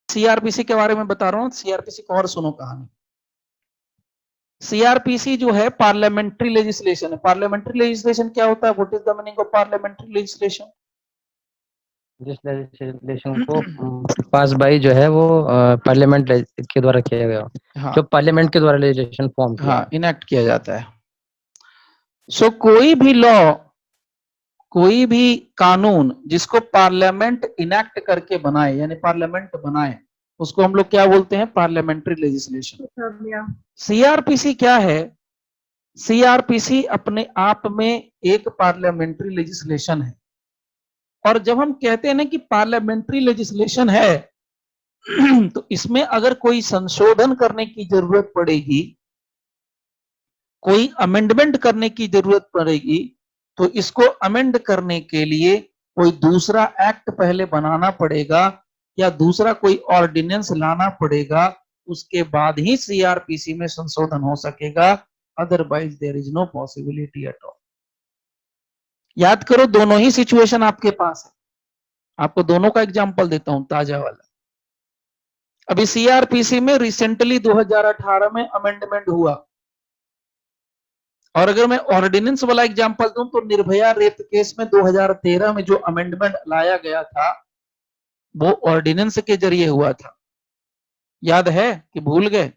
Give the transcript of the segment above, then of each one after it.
CrPC के बारे में बता रहा हूं, सीआरपीसी को और सुनो कहानी। सीआरपीसी जो है पार्लियामेंट्री लेजिस्लेशन है। पार्लियामेंट्री लेजिस्लेशन क्या होता है? What is the meaning of parliamentary legislation? जिस लेजिस्लेशन को पास बाई जो है वो पार्लियामेंट के द्वारा किया गया, हाँ, जो पार्लियामेंट के द्वारा लेजिस्लेशन फॉर्म किया हाँ, इनेक्ट किया जाता है। सो कोई भी लॉ, कोई भी कानून जिसको पार्लियामेंट इनेक्ट करके बनाए, यानी पार्लियामेंट बनाए, उसको हम लोग क्या बोलते हैं? Parliamentary legislation. सीआरपीसी क्या है? सीआरपीसी अपने आप में एक पार्लियामेंट्री लेजिस्लेशन है। और जब हम कहते हैं ना कि पार्लियामेंट्री लेजिस्लेशन है, तो इसमें अगर कोई संशोधन करने की जरूरत पड़ेगी, कोई अमेंडमेंट करने की जरूरत पड़ेगी, तो इसको अमेंड करने के लिए कोई दूसरा एक्ट पहले बनाना पड़ेगा या दूसरा कोई ऑर्डिनेंस लाना पड़ेगा, उसके बाद ही सीआरपीसी में संशोधन हो सकेगा। Otherwise there is no possibility at all. याद करो, दोनों ही सिचुएशन आपके पास है। आपको दोनों का एग्जांपल देता हूं, ताजा वाला। अभी सीआरपीसी में रिसेंटली 2018 में अमेंडमेंट हुआ, और अगर मैं ऑर्डिनेंस वाला एग्जांपल दूं तो निर्भया रेप केस में 2013 में जो अमेंडमेंट लाया गया था, वो ऑर्डिनेंस के जरिए हुआ था। याद है कि भूल गए?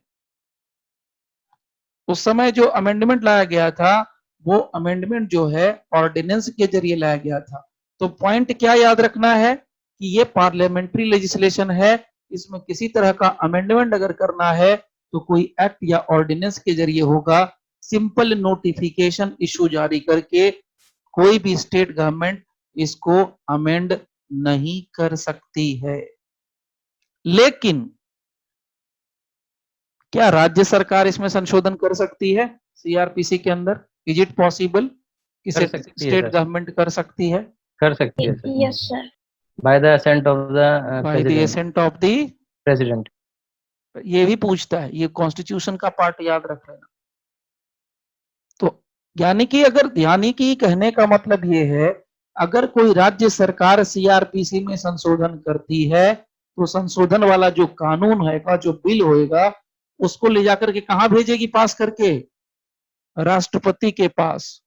उस समय जो अमेंडमेंट लाया गया था, वो अमेंडमेंट जो है ऑर्डिनेंस के जरिए लाया गया था। तो पॉइंट क्या याद रखना है कि ये पार्लियामेंट्री लेजिस्लेशन है। इसमें किसी तरह का अमेंडमेंट अगर करना है तो कोई एक्ट या ऑर्डिनेंस के जरिए होगा। सिंपल नोटिफिकेशन इशू जारी करके कोई भी स्टेट गवर्नमेंट इसको अमेंड नहीं कर सकती है। लेकिन क्या राज्य सरकार इसमें संशोधन कर सकती है? सीआरपीसी के अंदर इज इट पॉसिबल कि कर सकती है स्टेट सर, गवर्नमेंट कर सकती है? कर सकती है sir, yes sir. By the assent of the by the assent of the president. ये भी पूछता है, ये कॉन्स्टिट्यूशन का पार्ट याद रख लेना। तो यानी कि कहने का मतलब ये है, अगर कोई राज्य सरकार सीआरपीसी में संशोधन करती है, तो संशोधन वाला जो कानून होगा, जो बिल होएगा, उसको ले जाकर के कहां भेजेगी? पास करके राष्ट्रपति के पास।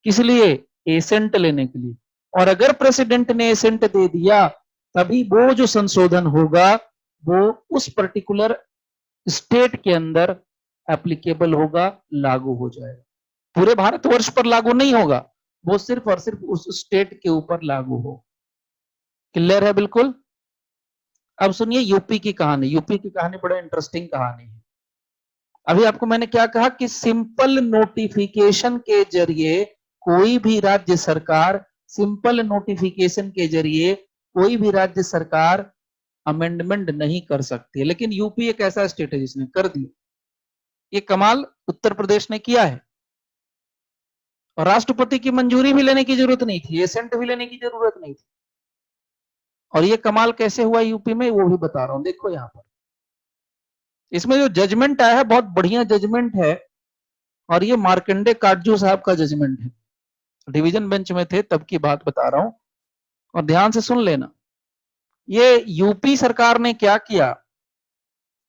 किस लिए? एसेंट लेने के लिए। और अगर प्रेसिडेंट ने एसेंट दे दिया, तभी वो जो संशोधन होगा वो उस पर्टिकुलर स्टेट के अंदर एप्लीकेबल होगा, लागू हो जाएगा। पूरे भारतवर्ष पर लागू नहीं होगा, वो सिर्फ और सिर्फ उस स्टेट के ऊपर लागू हो। क्लियर है? बिल्कुल। अब सुनिए यूपी की कहानी। यूपी की कहानी बड़ा इंटरेस्टिंग कहानी है। अभी आपको मैंने क्या कहा कि सिंपल नोटिफिकेशन के जरिए कोई भी राज्य सरकार, सिंपल नोटिफिकेशन के जरिए कोई भी राज्य सरकार अमेंडमेंट नहीं कर सकती है। लेकिन यूपी एक ऐसा स्टेट है जिसने कर दिया। ये कमाल उत्तर प्रदेश ने किया है। और राष्ट्रपति की मंजूरी भी लेने की जरूरत नहीं थी, एसेंट भी लेने की जरूरत नहीं थी। और ये कमाल कैसे हुआ यूपी में, वो भी बता रहा हूं। देखो यहां पर इसमें जो जजमेंट आया है, बहुत बढ़िया जजमेंट है। और ये मार्कंडे काटजू साहब का जजमेंट है। डिवीजन बेंच में थे तब की बात बता रहा हूं, और ध्यान से सुन लेना। ये यूपी सरकार ने क्या किया,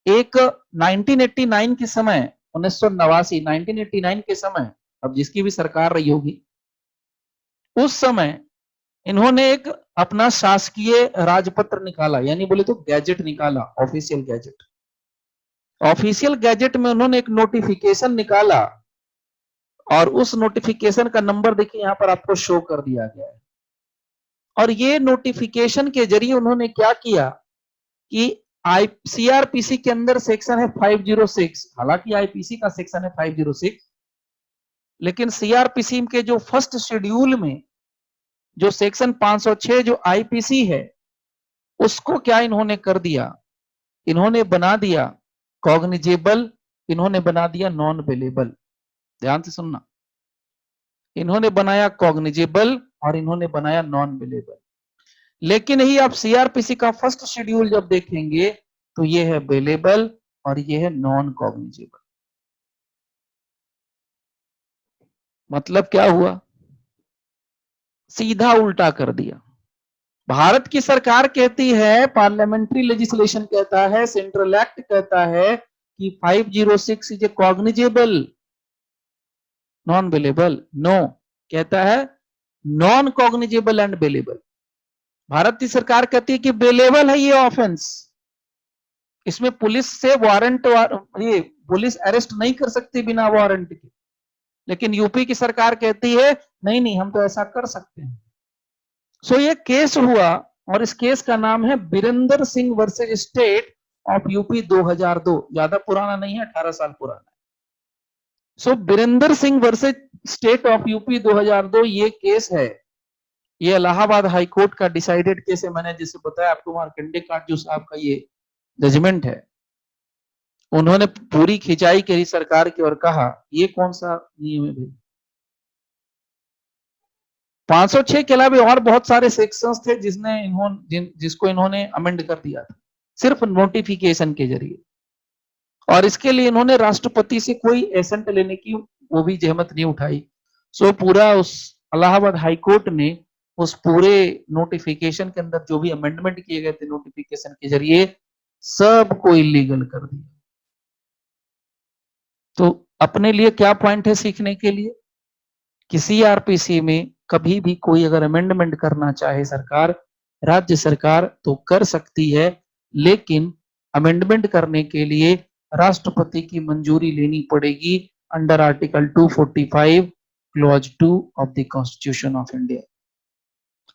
एक 1989 के समय, 1989 1989 के समय, अब जिसकी भी सरकार रही होगी, उस समय इन्होंने एक अपना शासकीय राजपत्र निकाला, यानी बोले तो गैजेट निकाला, ऑफिशियल गैजेट। ऑफिशियल गैजेट में उन्होंने एक नोटिफिकेशन निकाला, और उस नोटिफिकेशन का नंबर देखिए यहां पर आपको शो कर दिया गया है। और ये नोटिफिकेशन के जरिए उन्होंने क्या किया कि सीआरपीसी के अंदर सेक्शन है 506, हालांकि आईपीसी का सेक्शन है 506, लेकिन सीआरपीसी के जो फर्स्ट शेड्यूल में जो सेक्शन 506 जो आईपीसी है, उसको क्या इन्होंने कर दिया, इन्होंने बना दिया कॉग्निजेबल, इन्होंने बना दिया नॉन बेलेबल। ध्यान से सुनना, इन्होंने बनाया कॉग्निजेबल और इन्होंने बनाया नॉन बेलेबल। लेकिन ही आप सीआरपीसी का फर्स्ट शेड्यूल जब देखेंगे तो ये है बेलेबल और ये है नॉन कॉग्निजेबल। मतलब क्या हुआ? सीधा उल्टा कर दिया। भारत की सरकार कहती है, पार्लियामेंट्री लेजिस्लेशन कहता है, सेंट्रल एक्ट कहता है कि 506 is a cognizable, non bailable. No, कहता है non cognizable and bailable. Bharat की सरकार कहती है कि बेलेबल है ये ऑफेंस, इसमें पुलिस से वारंट, ये पुलिस अरेस्ट नहीं कर सकती बिना वारंट के। लेकिन यूपी की सरकार कहती है नहीं नहीं, हम तो ऐसा कर सकते हैं। सो ये केस हुआ, और इस केस का नाम है Birendra Singh versus state of UP 2002। ज्यादा पुराना नहीं है, 18 साल पुराना है। So Birendra Singh versus state of UP 2002 ये केस है। ये इलाहाबाद हाई कोर्ट का डिसाइडेड केस है। मैंने जैसे बताया आपको, मार्कंडे काटजू साहब का ये जजमेंट है। उन्होंने पूरी खिंचाई करी सरकार की और कहा ये कौन सा नियम है भाई। 506 के अलावा और बहुत सारे सेक्शंस थे जिसको इन्होंने अमेंड कर दिया था, सिर्फ नोटिफिकेशन के जरिए। और इसके लिए इन्होंने राष्ट्रपति से कोई एसेंट लेने की वो भी जहमत नहीं उठाई। सो पूरा उस इलाहाबाद हाई कोर्ट ने उस पूरे नोटिफिकेशन के अंदर जो भी अमेंडमेंट किए गए थे नोटिफिकेशन के जरिए, सबको इलीगल कर दिया। तो अपने लिए क्या पॉइंट है सीखने के लिए कि सीआरपीसी में कभी भी कोई अगर अमेंडमेंट करना चाहे सरकार, राज्य सरकार, तो कर सकती है, लेकिन अमेंडमेंट करने के लिए राष्ट्रपति की मंजूरी लेनी पड़ेगी under article 245 clause 2 of the constitution of India.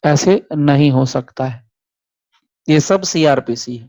ऐसे नहीं हो सकता है। ये सब सीआरपीसी है।